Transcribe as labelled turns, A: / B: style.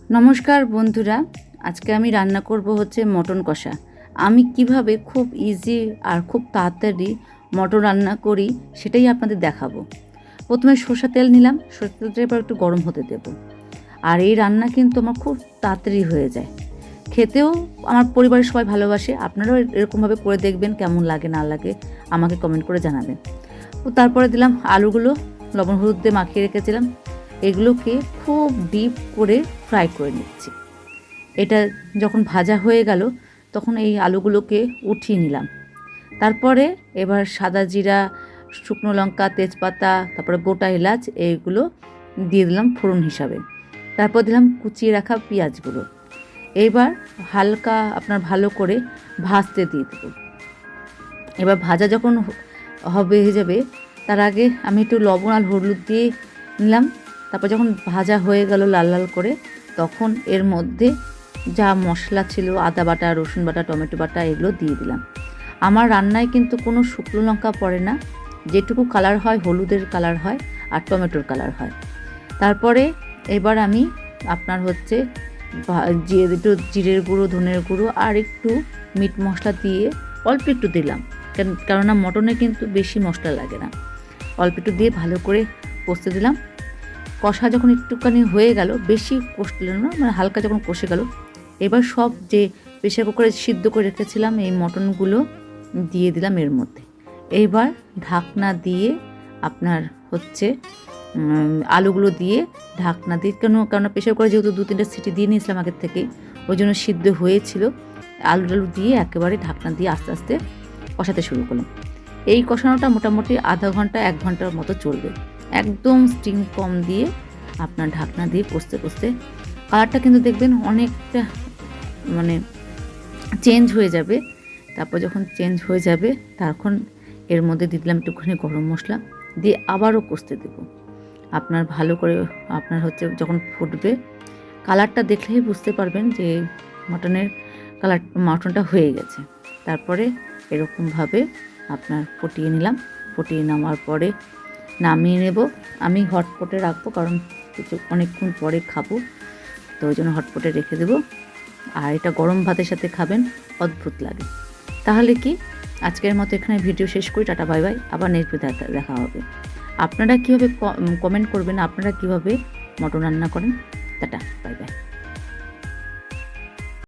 A: নমস্কার বন্ধুরা, আজকে আমি রান্না করব হচ্ছে মটন কষা। আমি কিভাবে খুব ইজি আর খুব তাড়াতাড়ি মটন রান্না করি সেটাই আপনাদের দেখাবো। প্রথমে সরষা তেল নিলাম, সরষা তেলটা এবার একটু গরম হতে দেব। আর এই রান্না কিন্তু আমার খুব তাড়াতাড়ি হয়ে যায়, খেতেও আমার পরিবারের সবাই ভালোবাসে। আপনারাও এরকমভাবে করে দেখবেন, কেমন লাগে না লাগে আমাকে কমেন্ট করে জানাবেন। তো তারপরে দিলাম আলুগুলো, লবণ হলুদ দিয়ে মাখিয়ে রেখেছিলাম, এগুলোকে খুব ডিপ করে ফ্রাই করে নিচ্ছি। এটা যখন ভাজা হয়ে গেল তখন এই আলুগুলোকে উঠিয়ে নিলাম। তারপরে এবার সাদা জিরা, শুকনো লঙ্কা, তেজপাতা, তারপরে গোটা এলাচ এইগুলো দিয়ে দিলাম ফোড়ন হিসাবে। তারপর দিলাম কুচিয়ে রাখা পেঁয়াজগুলো। এবার হালকা আপনার ভালো করে ভাজতে দিয়ে দেবো। এবার ভাজা যখন হয়ে যাবে তার আগে আমি একটু লবণ আর হলুদ দিয়ে নিলাম। তারপর যখন ভাজা হয়ে গেল লাল লাল করে, তখন এর মধ্যে যা মশলা ছিল, আদা বাটা, রসুন বাটা, টমেটো বাটা, এগুলো দিয়ে দিলাম। আমার রান্নায় কিন্তু কোনো শুকনো লঙ্কা পড়ে না, যেটুকু কালার হয় হলুদের কালার হয় আর টমেটোর কালার হয়। তারপরে এবার আমি আপনার হচ্ছে একটু জিরের গুঁড়ো, ধনের গুঁড়ো আর একটু মিট মশলা দিয়ে অল্প একটু দিলাম, কেননা মটনে কিন্তু বেশি মশলা লাগে না। অল্প একটু দিয়ে ভালো করে কষতে দিলাম। কষা যখন একটুখানি হয়ে গেল, বেশি কষলো না, মানে হালকা যখন কষে গেল, এবার সব যে প্রেসার কুকারে সিদ্ধ করে রেখেছিলাম এই মটনগুলো দিয়ে দিলাম এর মধ্যে। এইবার ঢাকনা দিয়ে আপনার হচ্ছে আলুগুলো দিয়ে ঢাকনা দিয়ে, কেননা প্রেসার কুকারে যেহেতু 2-3টা সিটি দিয়ে নিয়েছিলাম আগের থেকে, ওই জন্য সিদ্ধ হয়েছিল। আলু দিয়ে একেবারে ঢাকনা দিয়ে আস্তে আস্তে কষাতে শুরু করলাম। এই কষানোটা মোটামুটি আধা ঘন্টা 1 ঘন্টার মতো চলবে। একদম স্টিম কম দিয়ে আপনার ঢাকনা দিয়ে কষতে কষতে কালারটা কিন্তু দেখবেন অনেকটা মানে চেঞ্জ হয়ে যাবে। তারপর যখন চেঞ্জ হয়ে যাবে তখন এর মধ্যে দিয়ে দিলাম একটুখানি গরম মশলা, দিয়ে আবারও কষতে দেব। আপনার ভালো করে আপনার হচ্ছে যখন ফুটবে, কালারটা দেখলেই বুঝতে পারবেন যে মটনটা হয়ে গেছে। তারপরে এরকমভাবে আপনার ফুটিয়ে নিলাম। ফুটিয়ে নামার পরে নামিয়ে নেব। আমি হটপটে রাখবো, কারণ অনেকক্ষণ পরে খাবো, তো ওই জন্য হটপটে রেখে দেবো। আর এটা গরম ভাতের সাথে খাবেন, অদ্ভুত লাগে। তাহলে কি আজকের মতো এখানে ভিডিও শেষ করি। Tata, bye bye. আবার নেক্সট ভিডিওতে দেখা হবে। আপনারা কীভাবে কমেন্ট করবেন, আপনারা কীভাবে মটন রান্না করেন। Tata, bye bye.